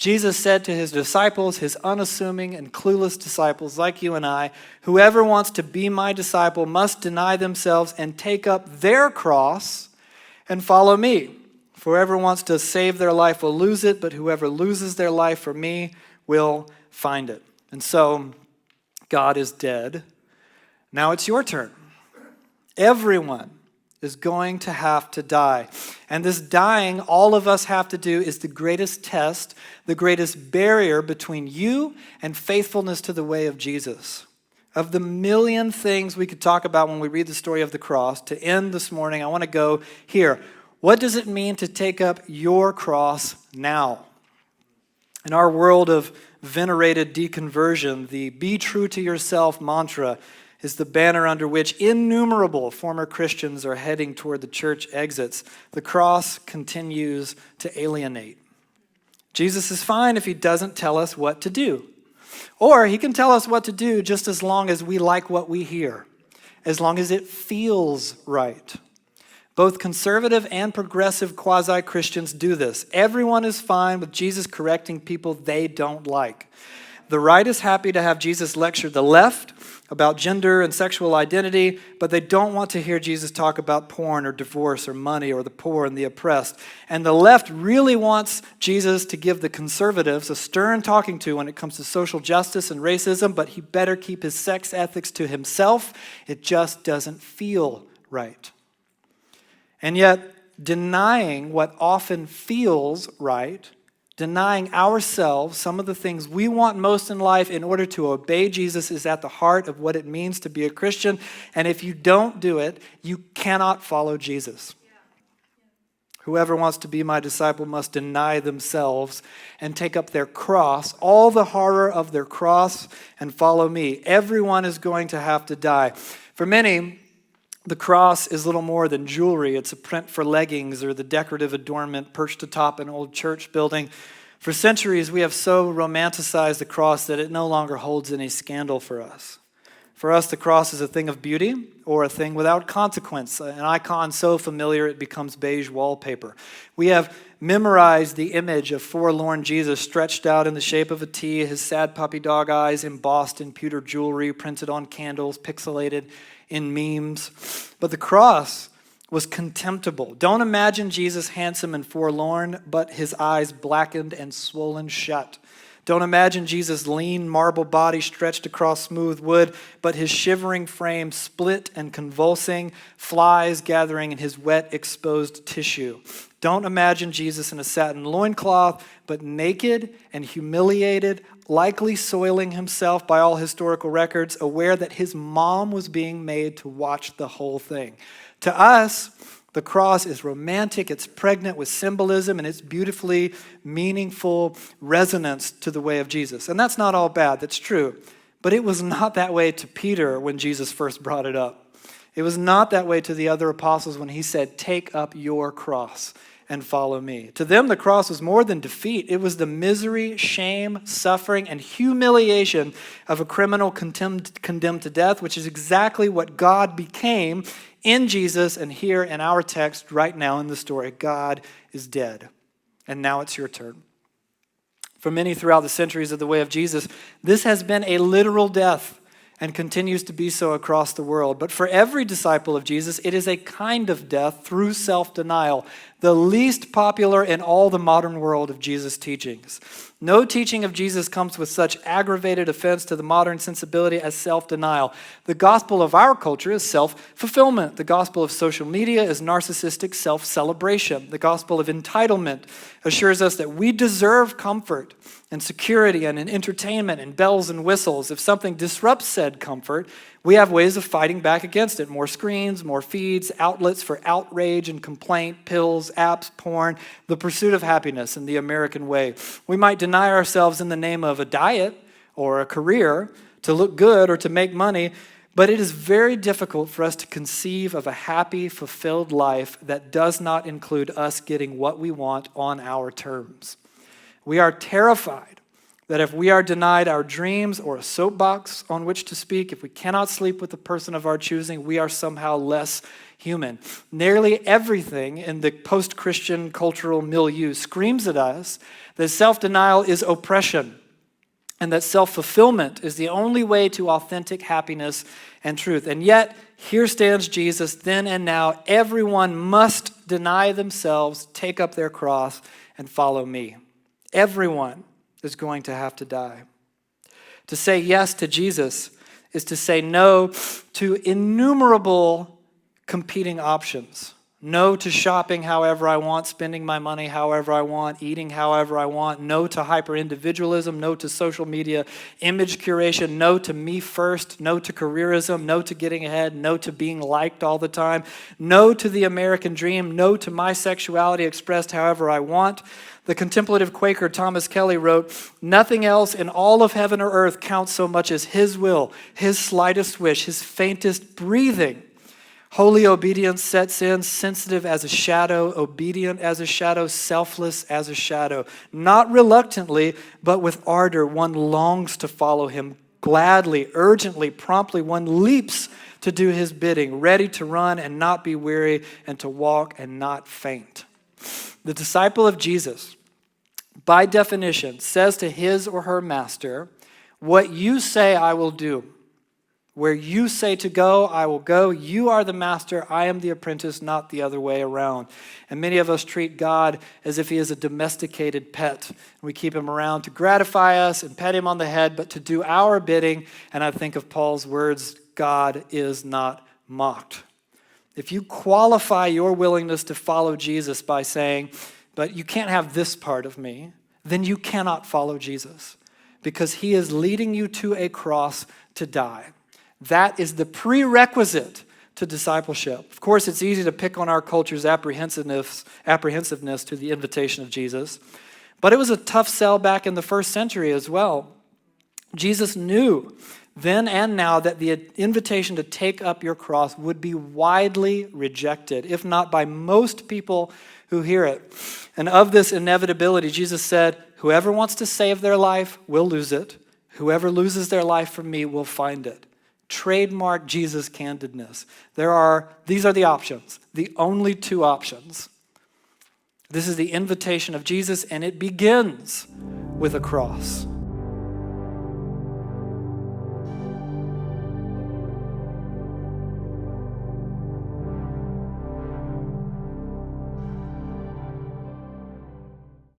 Jesus said to his disciples, his unassuming and clueless disciples like you and I, whoever wants to be my disciple must deny themselves and take up their cross and follow me. For whoever wants to save their life will lose it, but whoever loses their life for me will find it. And so, God is dead. Now it's your turn. Everyone is going to have to die. And this dying all of us have to do is the greatest test, the greatest barrier between you and faithfulness to the way of Jesus. Of the million things we could talk about when we read the story of the cross, to end this morning, I want to go here. What does it mean to take up your cross now? In our world of venerated deconversion, the be true to yourself mantra is the banner under which innumerable former Christians are heading toward the church exits. The cross continues to alienate. Jesus is fine if he doesn't tell us what to do. Or he can tell us what to do just as long as we like what we hear, as long as it feels right. Both conservative and progressive quasi-Christians do this. Everyone is fine with Jesus correcting people they don't like. The right is happy to have Jesus lecture the left about gender and sexual identity, but they don't want to hear Jesus talk about porn or divorce or money or the poor and the oppressed. And the left really wants Jesus to give the conservatives a stern talking to when it comes to social justice and racism, but he better keep his sex ethics to himself. It just doesn't feel right. And yet, denying what often feels right, denying ourselves some of the things we want most in life in order to obey Jesus is at the heart of what it means to be a Christian. And if you don't do it, you cannot follow Jesus. Whoever wants to be my disciple must deny themselves and take up their cross, all the horror of their cross, and follow me. Everyone is going to have to die. For many, the cross is little more than jewelry. It's a print for leggings or the decorative adornment perched atop an old church building. For centuries, we have so romanticized the cross that it no longer holds any scandal for us. For us, the cross is a thing of beauty or a thing without consequence, an icon so familiar it becomes beige wallpaper. We have memorized the image of forlorn Jesus stretched out in the shape of a T, his sad puppy dog eyes embossed in pewter jewelry, printed on candles, pixelated in memes. But the cross was contemptible. Don't imagine Jesus handsome and forlorn, but his eyes blackened and swollen shut. Don't imagine Jesus' lean marble body stretched across smooth wood, but his shivering frame split and convulsing, flies gathering in his wet, exposed tissue. Don't imagine Jesus in a satin loincloth, but naked and humiliated, likely soiling himself by all historical records, aware that his mom was being made to watch the whole thing. To us, the cross is romantic, it's pregnant with symbolism, and it's beautifully meaningful resonance to the way of Jesus. And that's not all bad, that's true. But it was not that way to Peter when Jesus first brought it up. It was not that way to the other apostles when he said, take up your cross and follow me. To them, the cross was more than defeat. It was the misery, shame, suffering, and humiliation of a criminal condemned to death, which is exactly what God became in Jesus. And here in our text right now in the story, God is dead. And now it's your turn. For many throughout the centuries of the way of Jesus, this has been a literal death and continues to be so across the world. But for every disciple of Jesus, it is a kind of death through self-denial, the least popular in all the modern world of Jesus' teachings. No teaching of Jesus comes with such aggravated offense to the modern sensibility as self-denial. The gospel of our culture is self-fulfillment. The gospel of social media is narcissistic self-celebration. The gospel of entitlement assures us that we deserve comfort and security and entertainment and bells and whistles. If something disrupts said comfort, we have ways of fighting back against it. More screens, more feeds, outlets for outrage and complaint, pills, apps, porn, the pursuit of happiness in the American way. We might deny ourselves in the name of a diet or a career to look good or to make money, but it is very difficult for us to conceive of a happy, fulfilled life that does not include us getting what we want on our terms. We are terrified That if we are denied our dreams or a soapbox on which to speak, if we cannot sleep with the person of our choosing, we are somehow less human. Nearly everything in the post-Christian cultural milieu screams at us that self-denial is oppression and that self-fulfillment is the only way to authentic happiness and truth. And yet, here stands Jesus, then and now. Everyone must deny themselves, take up their cross, and follow me. Everyone is going to have to die. To say yes to Jesus is to say no to innumerable competing options. No to shopping however I want, spending my money however I want, eating however I want. No to hyper-individualism. No to social media image curation. No to me first. No to careerism. No to getting ahead. No to being liked all the time. No to the American dream. No to my sexuality expressed however I want. The contemplative Quaker Thomas Kelly wrote, "Nothing else in all of heaven or earth counts so much as his will, his slightest wish, his faintest breathing. Holy obedience sets in, sensitive as a shadow, obedient as a shadow, selfless as a shadow. Not reluctantly, but with ardor, one longs to follow him. Gladly, urgently, promptly, one leaps to do his bidding, ready to run and not be weary, and to walk and not faint." The disciple of Jesus, by definition, says to his or her master, "What you say I will do. Where you say to go, I will go. You are the master, I am the apprentice, not the other way around." And many of us treat God as if he is a domesticated pet. We keep him around to gratify us and pet him on the head, but to do our bidding. And I think of Paul's words, God is not mocked. If you qualify your willingness to follow Jesus by saying, "But you can't have this part of me," then you cannot follow Jesus, because he is leading you to a cross to die. That is the prerequisite to discipleship. Of course, it's easy to pick on our culture's apprehensiveness to the invitation of Jesus, but it was a tough sell back in the first century as well. Jesus knew then and now that the invitation to take up your cross would be widely rejected, if not by most people who hear it. And of this inevitability, Jesus said, "Whoever wants to save their life will lose it. Whoever loses their life for me will find it." Trademark Jesus candidness. These are the options, the only two options. This is the invitation of Jesus, and it begins with a cross.